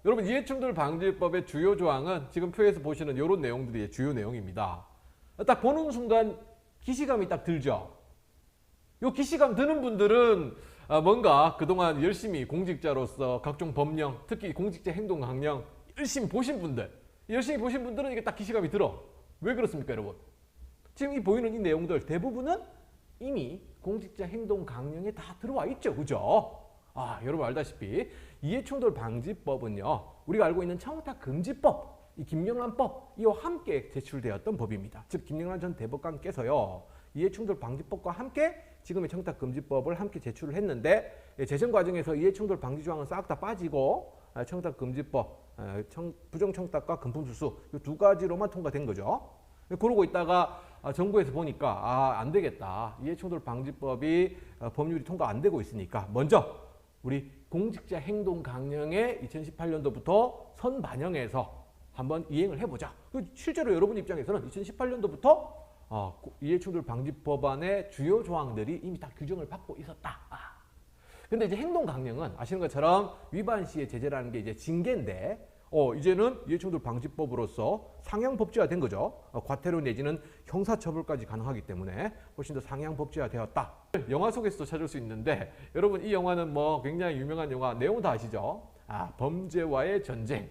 여러분 이해충돌 방지법의 주요 조항은 지금 표에서 보시는 이런 내용들이 주요 내용입니다. 딱 보는 순간 기시감이 딱 들죠. 요 기시감 드는 분들은 뭔가 그동안 열심히 공직자로서 각종 법령, 특히 공직자 행동 강령 열심히 보신 분들은 이게 딱 기시감이 들어. 왜 그렇습니까, 여러분? 지금 이 보이는 이 내용들 대부분은 이미 공직자 행동 강령에 다 들어와 있죠, 그죠? 여러분 알다시피 이해충돌 방지법은요, 우리가 알고 있는 청탁금지법, 이 김영란법 이와 함께 제출되었던 법입니다. 즉 김영란 전 대법관께서요, 이해충돌 방지법과 함께 지금의 청탁금지법을 함께 제출을 했는데, 재정 과정에서 이해충돌 방지 조항은 싹 다 빠지고 청탁금지법, 부정청탁과 금품수수 이 두 가지로만 통과된 거죠. 그러고 있다가 정부에서 보니까 안 되겠다, 이해충돌 방지법이 법률이 통과 안 되고 있으니까 먼저 우리 공직자 행동 강령에 2018년도부터 선반영해서 한번 이행을 해보자. 실제로 여러분 입장에서는 2018년도부터 이해충돌 방지법안의 주요 조항들이 이미 다 규정을 받고 있었다. 근데 이제 행동 강령은 아시는 것처럼 위반 시의 제재라는 게 이제 징계인데, 이제는 이해충돌 방지법으로서 상향 법제화된 거죠. 과태료 내지는 형사처벌까지 가능하기 때문에 훨씬 더 상향 법제화되었다. 영화 속에서도 찾을 수 있는데, 여러분 이 영화는 뭐 굉장히 유명한 영화, 내용 다 아시죠? 범죄와의 전쟁.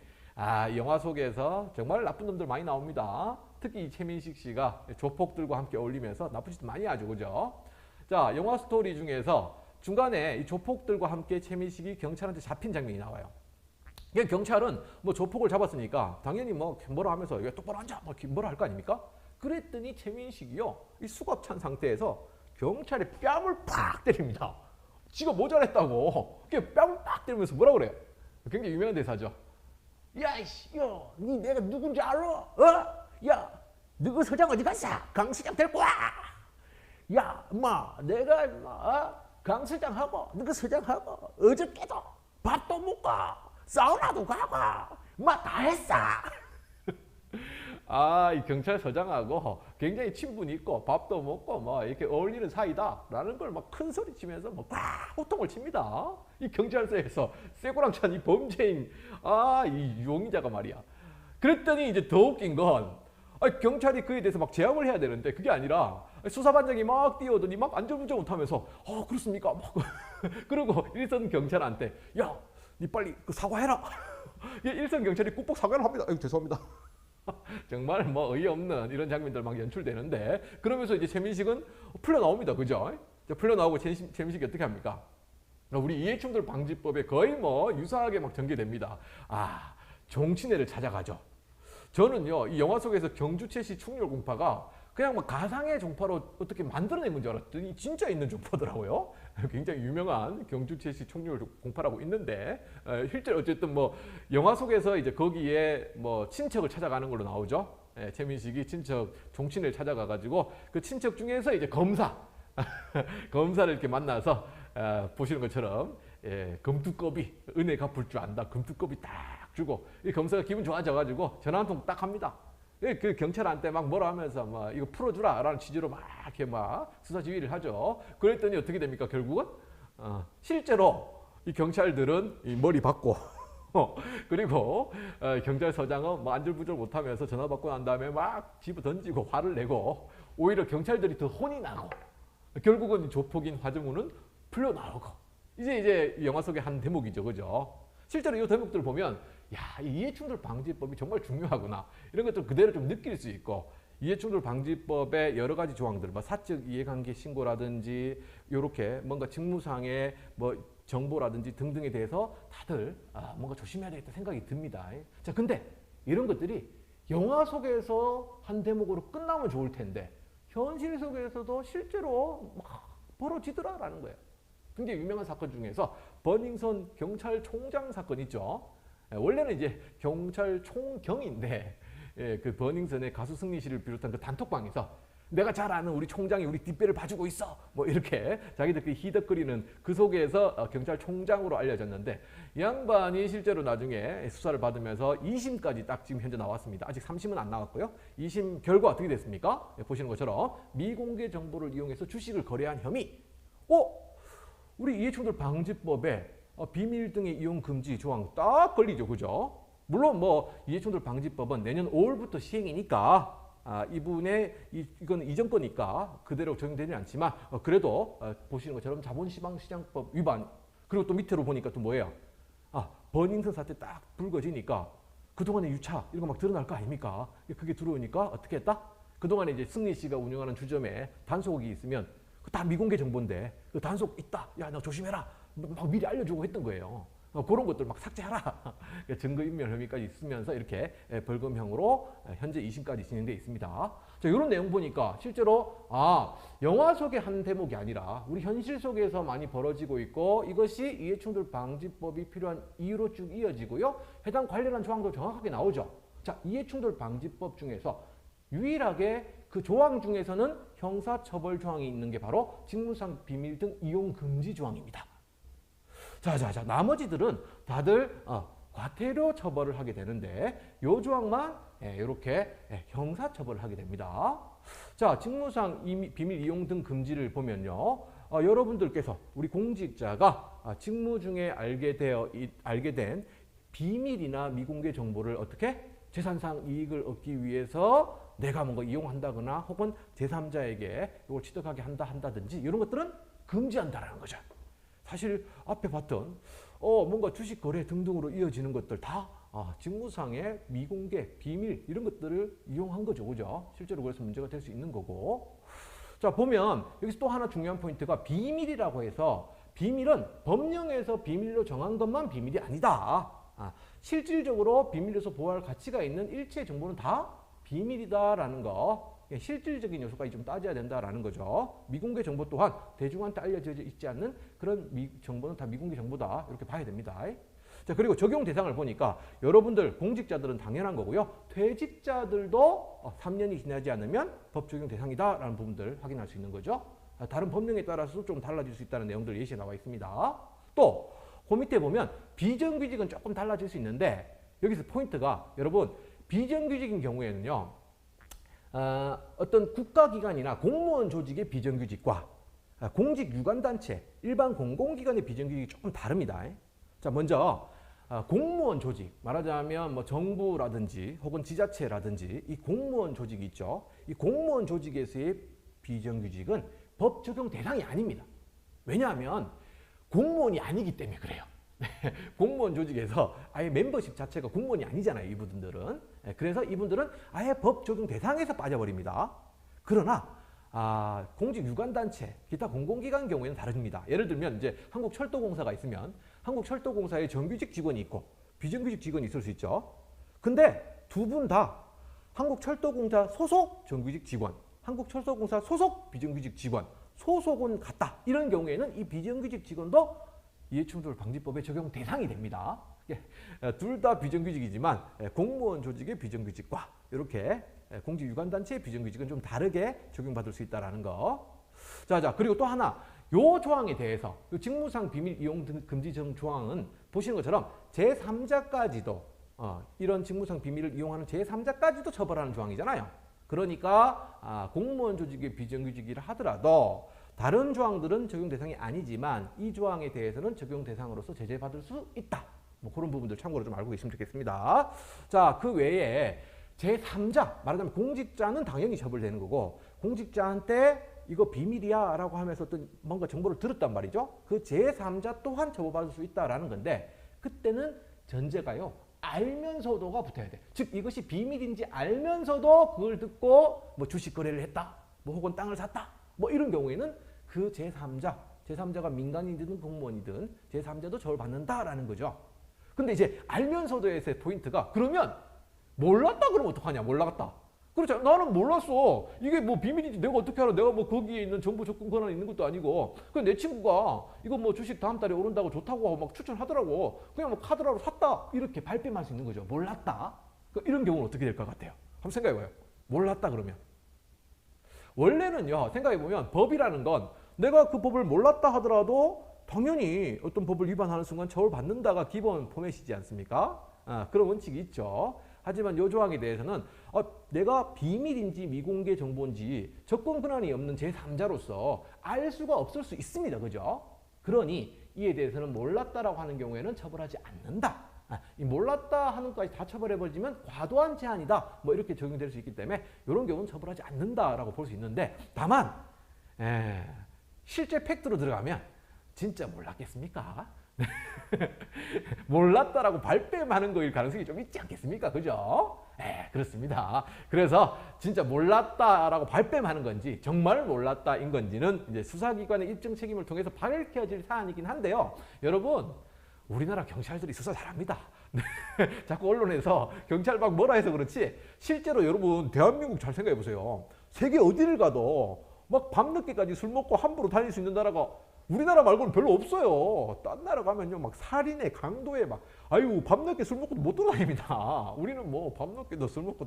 이 영화 속에서 정말 나쁜 놈들 많이 나옵니다. 특히 이 최민식 씨가 조폭들과 함께 어울리면서 나쁜 짓 많이 하죠, 그죠? 자, 영화 스토리 중에서 중간에 이 조폭들과 함께 최민식이 경찰한테 잡힌 장면이 나와요. 경찰은 뭐 조폭을 잡았으니까 당연히 뭐라 하면서 똑바로 앉아 뭐라 할 거 아닙니까? 그랬더니 최민식이요, 이 수갑 찬 상태에서 경찰의 뺨을 팍 때립니다. 지가 모자랬다고 뺨을 팍 때리면서 뭐라 그래요? 굉장히 유명한 대사죠. 니 내가 누군지 알아? 야, 너그 서장 어디 갔어? 강 서장 데리고 와. 야, 내가 강 서장하고 너그 서장하고 어저께도 밥도 먹고 사우나도 가고 다 했어. 이 경찰서장하고 굉장히 친분이 있고 밥도 먹고 이렇게 어울리는 사이다라는 걸 큰 소리 치면서 호통을 칩니다. 이 경찰서에서 쇠고랑 찬 이 범죄인 이 용의자가 말이야. 그랬더니 이제 더 웃긴 건 경찰이 그에 대해서 제압을 해야 되는데 그게 아니라 수사반장이 뛰어오더니 안전운전 못하면서 그렇습니까? 그리고 일선 경찰한테 야, 니 빨리 사과해라. 일선 경찰이 꾹꾹 사과를 합니다. 죄송합니다. 정말 어이없는 이런 장면들 연출되는데, 그러면서 이제 최민식은 풀려 나옵니다, 그죠? 풀려 나오고 최민식이 어떻게 합니까? 우리 이해충돌 방지법에 거의 유사하게 전개됩니다. 종친회를 찾아가죠. 저는요, 이 영화 속에서 경주최씨 충렬 공파가 그냥 가상의 종파로 어떻게 만들어낸 건 줄 알았더니 진짜 있는 종파더라고요. 굉장히 유명한 경주최씨 충렬 공파라고 있는데, 실제로 어쨌든 영화 속에서 이제 거기에 친척을 찾아가는 걸로 나오죠. 최민식이 친척 종친을 찾아가가지고 그 친척 중에서 이제 검사를 이렇게 만나서 보시는 것처럼 금두꺼비, 은혜 갚을 줄 안다 금두꺼비 딱 주고, 이 검사가 기분 좋아져가지고 전화 한 통 딱 합니다. 그 경찰한테 뭐라 하면서 이거 풀어주라 라는 취지로 이렇게 수사 지휘를 하죠. 그랬더니 어떻게 됩니까? 결국은 실제로 이 경찰들은 이 머리 받고 그리고 경찰서장은 안절부절 못하면서 전화 받고 난 다음에 집어 던지고 화를 내고, 오히려 경찰들이 더 혼이 나고 결국은 조폭인 화정우는 풀려 나오고, 이제 영화 속의 한 대목이죠, 그죠? 실제로 이 대목들을 보면 이 이해충돌 방지법이 정말 중요하구나, 이런 것들 그대로 좀 느낄 수 있고, 이해충돌 방지법의 여러 가지 조항들, 사적 이해관계 신고라든지 이렇게 뭔가 직무상의 정보라든지 등등에 대해서 다들 뭔가 조심해야 되겠다 생각이 듭니다. 자, 근데 이런 것들이 영화 속에서 한 대목으로 끝나면 좋을 텐데 현실 속에서도 실제로 벌어지더라라는 거예요. 굉장히 유명한 사건 중에서 버닝썬 경찰총장 사건 있죠. 원래는 이제 경찰총경인데, 그 버닝썬의 가수 승리 씨를 비롯한 그 단톡방에서 내가 잘 아는 우리 총장이 우리 뒷배를 봐주고 있어 이렇게 자기들끼리 희덕거리는 그 속에서 경찰총장으로 알려졌는데, 이 양반이 실제로 나중에 수사를 받으면서 2심까지 딱 지금 현재 나왔습니다. 아직 3심은 안 나왔고요. 2심 결과 어떻게 됐습니까? 보시는 것처럼 미공개 정보를 이용해서 주식을 거래한 혐의. 우리 이해충돌 방지법에 비밀 등의 이용 금지 조항 딱 걸리죠. 그죠? 물론 뭐 이해충돌 방지법은 내년 5월부터 시행이니까 이건 이전 거니까 그대로 적용되지는 않지만 그래도 보시는 것처럼 자본시장법 위반, 그리고 또 밑으로 보니까 또 뭐예요? 버닝썬 사태 딱 불거지니까 그동안의 유차 이런 거 막 드러날 거 아닙니까? 그게 들어오니까 어떻게 했다? 그동안에 이제 승리 씨가 운영하는 주점에 단속이 있으면 다 미공개 정보인데 그 단속 있다, 야 너 조심해라, 막 미리 알려주고 했던 거예요. 그런 것들 막 삭제하라. 증거인멸 혐의까지 있으면서 이렇게 벌금형으로 현재 2심까지 진행되어 있습니다. 자, 이런 내용 보니까 실제로 영화 속의 한 대목이 아니라 우리 현실 속에서 많이 벌어지고 있고, 이것이 이해충돌 방지법이 필요한 이유로 쭉 이어지고요. 해당 관련한 조항도 정확하게 나오죠. 자, 이해충돌 방지법 중에서 유일하게 그 조항 중에서는 형사처벌 조항이 있는 게 바로 직무상 비밀 등 이용 금지 조항입니다. 자, 나머지들은 다들 과태료 처벌을 하게 되는데 이 조항만 이렇게 형사 처벌을 하게 됩니다. 자, 직무상 비밀 이용 등 금지를 보면요. 여러분들께서 우리 공직자가 직무 중에 알게 된 비밀이나 미공개 정보를 어떻게 재산상 이익을 얻기 위해서 내가 뭔가 이용한다거나 혹은 제3자에게 이걸 취득하게 한다든지 이런 것들은 금지한다라는 거죠. 사실 앞에 봤던 뭔가 주식 거래 등등으로 이어지는 것들 다 직무상의 미공개, 비밀 이런 것들을 이용한 거죠. 그죠? 실제로 그래서 문제가 될 수 있는 거고. 자, 보면 여기서 또 하나 중요한 포인트가 비밀이라고 해서 비밀은 법령에서 비밀로 정한 것만 비밀이 아니다. 실질적으로 비밀로서 보호할 가치가 있는 일체의 정보는 다 비밀이다라는 거. 실질적인 요소까지 좀 따져야 된다라는 거죠. 미공개 정보 또한 대중한테 알려져 있지 않는 그런 정보는 다 미공개 정보다 이렇게 봐야 됩니다. 자, 그리고 적용 대상을 보니까 여러분들 공직자들은 당연한 거고요. 퇴직자들도 3년이 지나지 않으면 법 적용 대상이다라는 부분들 확인할 수 있는 거죠. 다른 법령에 따라서 좀 달라질 수 있다는 내용들 예시에 나와 있습니다. 또 그 밑에 보면 비정규직은 조금 달라질 수 있는데 여기서 포인트가 여러분 비정규직인 경우에는요. 어떤 국가기관이나 공무원 조직의 비정규직과 공직 유관단체, 일반 공공기관의 비정규직이 조금 다릅니다. 자, 먼저 공무원 조직, 말하자면 뭐 정부라든지 혹은 지자체라든지 이 공무원 조직이 있죠. 이 공무원 조직에서의 비정규직은 법 적용 대상이 아닙니다. 왜냐하면 공무원이 아니기 때문에 그래요. 공무원 조직에서 아예 멤버십 자체가 공무원이 아니잖아요. 이분들은. 그래서 이분들은 아예 법 적용 대상에서 빠져버립니다. 그러나 공직 유관단체, 기타 공공기관 경우에는 다릅니다. 예를 들면 이제 한국철도공사가 있으면 한국철도공사에 정규직 직원이 있고 비정규직 직원이 있을 수 있죠. 근데 두 분 다 한국철도공사 소속 정규직 직원, 한국철도공사 소속 비정규직 직원, 소속은 같다. 이런 경우에는 이 비정규직 직원도 이해충돌 방지법의 적용 대상이 됩니다. 둘 다 비정규직이지만 공무원 조직의 비정규직과 이렇게 공직 유관단체의 비정규직은 좀 다르게 적용받을 수 있다는 거. 자, 그리고 또 하나, 요 조항에 대해서 요 직무상 비밀 이용 등 금지 조항은 보시는 것처럼 제3자까지도 이런 직무상 비밀을 이용하는 제3자까지도 처벌하는 조항이잖아요. 그러니까 공무원 조직의 비정규직이라 하더라도 다른 조항들은 적용 대상이 아니지만 이 조항에 대해서는 적용 대상으로서 제재받을 수 있다. 뭐 그런 부분들 참고로 좀 알고 계시면 좋겠습니다. 자, 그 외에 제3자, 말하자면 공직자는 당연히 처벌되는 거고 공직자한테 이거 비밀이야 라고 하면서 어떤 뭔가 정보를 들었단 말이죠. 그 제3자 또한 처벌받을 수 있다라는 건데 그때는 전제가요. 알면서도가 붙어야 돼. 즉 이것이 비밀인지 알면서도 그걸 듣고 뭐 주식 거래를 했다. 뭐 혹은 땅을 샀다. 뭐 이런 경우에는 그 제3자가 민간인이든 공무원이든 제3자도 처벌받는다라는 거죠. 근데 이제 알면서도에서의 포인트가 그러면 몰랐다 그러면 어떡하냐. 몰랐다. 그렇죠. 나는 몰랐어. 이게 뭐 비밀인지 내가 어떻게 알아. 내가 뭐 거기에 있는 정보 접근 권한이 있는 것도 아니고. 그냥 내 친구가 이거 뭐 주식 다음 달에 오른다고 좋다고 하고 막 추천하더라고. 그냥 뭐 카드라로 샀다. 이렇게 발뺌할 수 있는 거죠. 몰랐다. 이런 경우는 어떻게 될 것 같아요? 한번 생각해봐요. 몰랐다 그러면. 원래는요. 생각해보면 법이라는 건 내가 그 법을 몰랐다 하더라도 당연히 어떤 법을 위반하는 순간 처벌받는다가 기본 포맷이지 않습니까? 그런 원칙이 있죠. 하지만 이 조항에 대해서는 내가 비밀인지 미공개 정보인지 접근 권한이 없는 제3자로서 알 수가 없을 수 있습니다. 그죠? 그러니 이에 대해서는 몰랐다라고 하는 경우에는 처벌하지 않는다. 이 몰랐다 하는 것까지 다 처벌해버리면 과도한 제한이다. 뭐 이렇게 적용될 수 있기 때문에 이런 경우는 처벌하지 않는다라고 볼 수 있는데, 다만 실제 팩트로 들어가면 진짜 몰랐겠습니까? 몰랐다라고 발뺌하는 거일 가능성이 좀 있지 않겠습니까? 그죠? 그렇습니다. 그래서 진짜 몰랐다라고 발뺌하는 건지 정말 몰랐다인 건지는 이제 수사기관의 입증 책임을 통해서 밝혀질 사안이긴 한데요. 여러분, 우리나라 경찰들이 수사 잘합니다. 자꾸 언론에서 경찰 막 뭐라 해서 그렇지, 실제로 여러분 대한민국 잘 생각해 보세요. 세계 어디를 가도 막 밤늦게까지 술 먹고 함부로 다닐 수 있는 나라가 우리나라 말고는 별로 없어요. 딴 나라 가면요, 막 살인에, 강도에 막, 아유, 밤늦게 술 먹고도 못 돌아다닙니다. 우리는 뭐 밤늦게도 술 먹고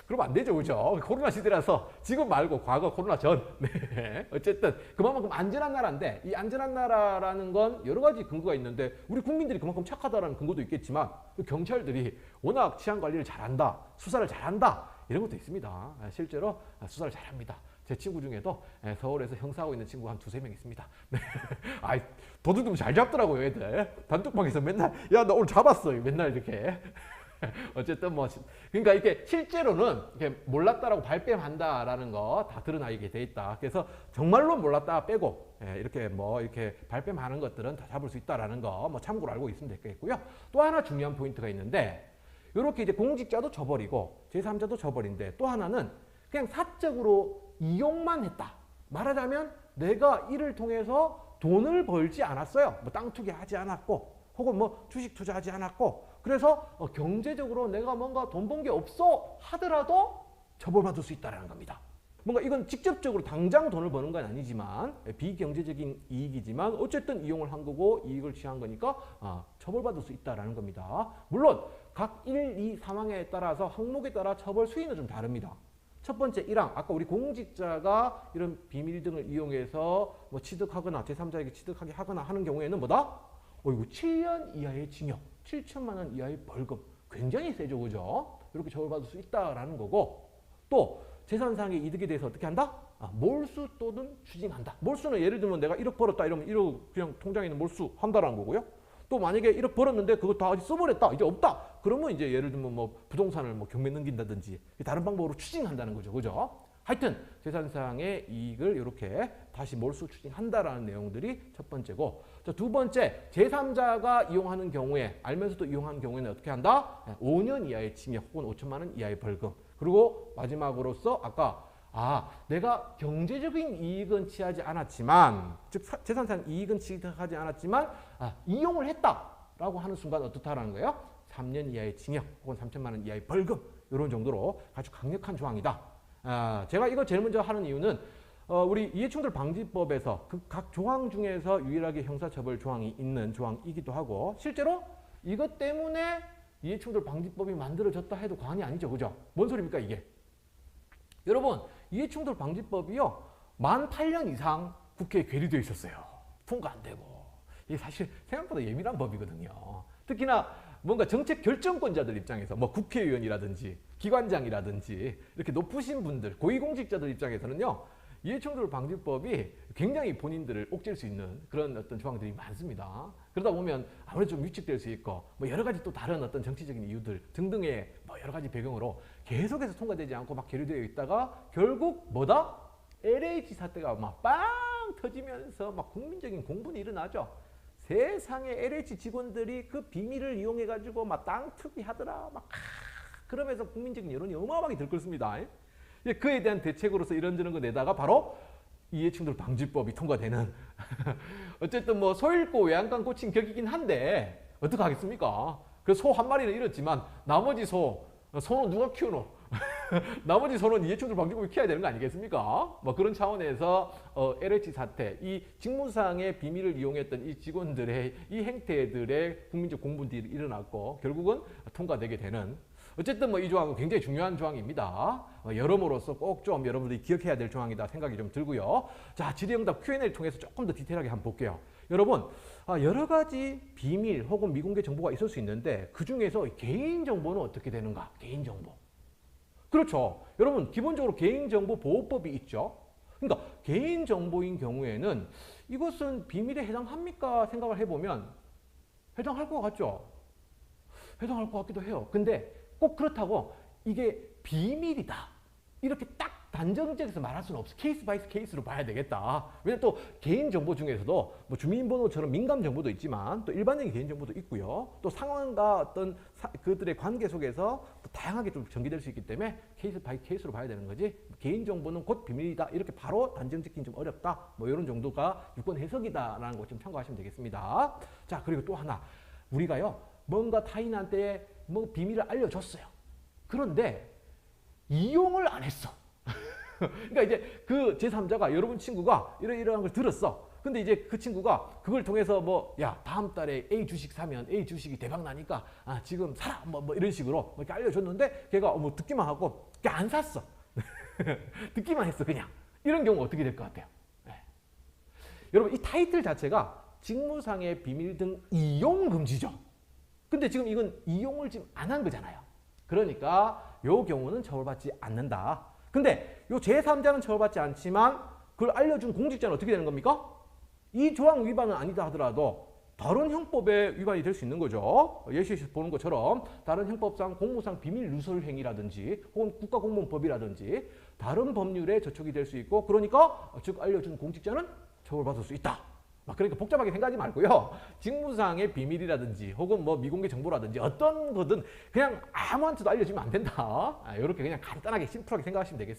그러면 안 되죠, 그죠? 코로나 시대라서 지금 말고 과거 코로나 전. 네. 어쨌든 그만큼 안전한 나라인데, 이 안전한 나라라는 건 여러 가지 근거가 있는데, 우리 국민들이 그만큼 착하다라는 근거도 있겠지만, 경찰들이 워낙 치안 관리를 잘한다, 수사를 잘한다, 이런 것도 있습니다. 실제로 수사를 잘합니다. 제 친구 중에도 서울에서 형사하고 있는 친구가 한 두세 명 있습니다. 아이, 도둑놈 잘 잡더라고요, 애들. 단톡방에서 맨날, 야, 나 오늘 잡았어. 맨날 이렇게. 어쨌든 뭐, 그러니까 이렇게 실제로는 이렇게 몰랐다라고 발뺌한다라는 거 다 드러나 있게 돼 있다. 그래서 정말로 몰랐다 빼고, 이렇게 뭐, 이렇게 발뺌하는 것들은 다 잡을 수 있다라는 거 뭐 참고로 알고 있으면 되겠고요. 또 하나 중요한 포인트가 있는데, 이렇게 이제 공직자도 처벌이고, 제3자도 처벌인데, 또 하나는 그냥 사적으로 이용만 했다. 말하자면 내가 이를 통해서 돈을 벌지 않았어요. 뭐 땅 투기하지 않았고, 혹은 뭐 주식 투자하지 않았고, 그래서 경제적으로 내가 뭔가 돈 번 게 없어 하더라도 처벌받을 수 있다는 겁니다. 뭔가 이건 직접적으로 당장 돈을 버는 건 아니지만, 비경제적인 이익이지만 어쨌든 이용을 한 거고 이익을 취한 거니까 처벌받을 수 있다는 겁니다. 물론 각 1, 2 상황에 따라서 항목에 따라 처벌 수위는 좀 다릅니다. 첫 번째 1항, 아까 우리 공직자가 이런 비밀 등을 이용해서 뭐 취득하거나 제3자에게 취득하게 하거나 하는 경우에는 뭐다? 이거 7년 이하의 징역, 7천만 원 이하의 벌금. 굉장히 세죠, 그죠? 이렇게 처벌받을 수 있다라는 거고, 또 재산상의 이득에 대해서 어떻게 한다? 몰수 또는 추징한다. 몰수는 예를 들면 내가 1억 벌었다 이러면 1억 그냥 통장에 있는 몰수 한다라는 거고요. 또 만약에 1억 벌었는데 그거 다 써버렸다, 이제 없다. 그러면 이제 예를 들면 뭐 부동산을 뭐 경매 넘긴다든지 다른 방법으로 추징한다는 거죠, 그죠? 하여튼 재산상의 이익을 이렇게 다시 몰수 추징한다라는 내용들이 첫 번째고, 두 번째, 제3자가 이용하는 경우에, 알면서도 이용하는 경우에는 어떻게 한다? 5년 이하의 징역 혹은 5천만 원 이하의 벌금. 그리고 마지막으로서 아까 내가 경제적인 이익은 취하지 않았지만, 즉 재산상 이익은 취하지 않았지만 이용을 했다라고 하는 순간 어떻다라는 거예요? 3년 이하의 징역 혹은 3천만 원 이하의 벌금, 이런 정도로 아주 강력한 조항이다. 제가 이거 제일 먼저 하는 이유는 우리 이해충돌 방지법에서 그 각 조항 중에서 유일하게 형사처벌 조항이 있는 조항이기도 하고, 실제로 이것 때문에 이해충돌 방지법이 만들어졌다 해도 과언이 아니죠, 그죠? 뭔 소리입니까 이게? 여러분, 이해충돌 방지법이요, 만 8년 이상 국회에 계류되어 있었어요. 통과 안 되고. 이게 사실 생각보다 예민한 법이거든요. 특히나 뭔가 정책 결정권자들 입장에서 뭐 국회의원이라든지 기관장이라든지 이렇게 높으신 분들, 고위공직자들 입장에서는요, 이해충돌 방지법이 굉장히 본인들을 옥죄일 수 있는 그런 어떤 조항들이 많습니다. 그러다 보면 아무래도 좀 위축될 수 있고, 뭐 여러 가지 또 다른 어떤 정치적인 이유들 등등의 뭐 여러 가지 배경으로 계속해서 통과되지 않고 막 계류되어 있다가 결국 뭐다? LH 사태가 막 빵 터지면서 막 국민적인 공분이 일어나죠. 세상에 LH 직원들이 그 비밀을 이용해가지고 막 땅 투기하더라. 막 그러면서 국민적인 여론이 어마어마하게 들끓습니다. 그에 대한 대책으로서 이런저런 거 내다가 바로 이해충돌 방지법이 통과되는 어쨌든 뭐 소 잃고 외양간 꽂힌 격이긴 한데 어떡하겠습니까? 그 소 한 마리는 잃었지만 나머지 소는 누가 키우노? 나머지 소는 이해충돌 방지법이 키워야 되는 거 아니겠습니까? 뭐 그런 차원에서 LH 사태, 이 직무상의 비밀을 이용했던 이 직원들의 이 행태들의 국민적 공분들이 일어났고 결국은 통과되게 되는, 어쨌든 뭐 이 조항은 굉장히 중요한 조항입니다. 여러모로서 꼭 좀 여러분들이 기억해야 될 조항이다 생각이 좀 들고요. 자, 질의응답 Q&A를 통해서 조금 더 디테일하게 한번 볼게요. 여러분, 여러 가지 비밀 혹은 미공개 정보가 있을 수 있는데 그 중에서 개인정보는 어떻게 되는가? 개인정보. 그렇죠. 여러분, 기본적으로 개인정보보호법이 있죠. 그러니까 개인정보인 경우에는 이것은 비밀에 해당합니까? 생각을 해보면 해당할 것 같죠? 해당할 것 같기도 해요. 근데 꼭 그렇다고 이게 비밀이다, 이렇게 딱 단정지어서 말할 수는 없어. 케이스 바이 케이스로 봐야 되겠다. 왜냐면 또 개인정보 중에서도 뭐 주민번호처럼 민감 정보도 있지만 또 일반적인 개인정보도 있고요. 또 상황과 어떤 그들의 관계 속에서 또 다양하게 좀 전개될 수 있기 때문에 케이스 바이 케이스로 봐야 되는 거지, 개인정보는 곧 비밀이다 이렇게 바로 단정짓기는 좀 어렵다, 뭐 이런 정도가 유권 해석이다라는 거 좀 참고하시면 되겠습니다. 자, 그리고 또 하나, 우리가요 뭔가 타인한테 뭐 비밀을 알려줬어요. 그런데 이용을 안 했어. 그러니까 이제 그 제3자가 여러분 친구가 이러이러한 걸 들었어. 근데 이제 그 친구가 그걸 통해서 뭐, 야, 다음 달에 A 주식 사면 A 주식이 대박 나니까 지금 사라, 뭐 이런 식으로 뭐 이렇게 알려줬는데 걔가 뭐 듣기만 하고 안 샀어. 듣기만 했어 그냥. 이런 경우 어떻게 될 것 같아요? 네. 여러분, 이 타이틀 자체가 직무상의 비밀 등 이용 금지죠. 근데 지금 이건 이용을 지금 안 한 거잖아요. 그러니까 요 경우는 처벌받지 않는다. 근데 요 제3자는 처벌받지 않지만 그걸 알려준 공직자는 어떻게 되는 겁니까? 이 조항 위반은 아니다 하더라도 다른 형법에 위반이 될 수 있는 거죠. 예시에서 보는 것처럼 다른 형법상 공무상 비밀 누설 행위라든지 혹은 국가공무원법이라든지 다른 법률에 저촉이 될 수 있고, 그러니까 즉 알려준 공직자는 처벌받을 수 있다. 그러니까 복잡하게 생각하지 말고요. 직무상의 비밀이라든지 혹은 뭐 미공개 정보라든지 어떤 거든 그냥 아무한테도 알려주면 안 된다. 이렇게 그냥 간단하게 심플하게 생각하시면 되겠습니다.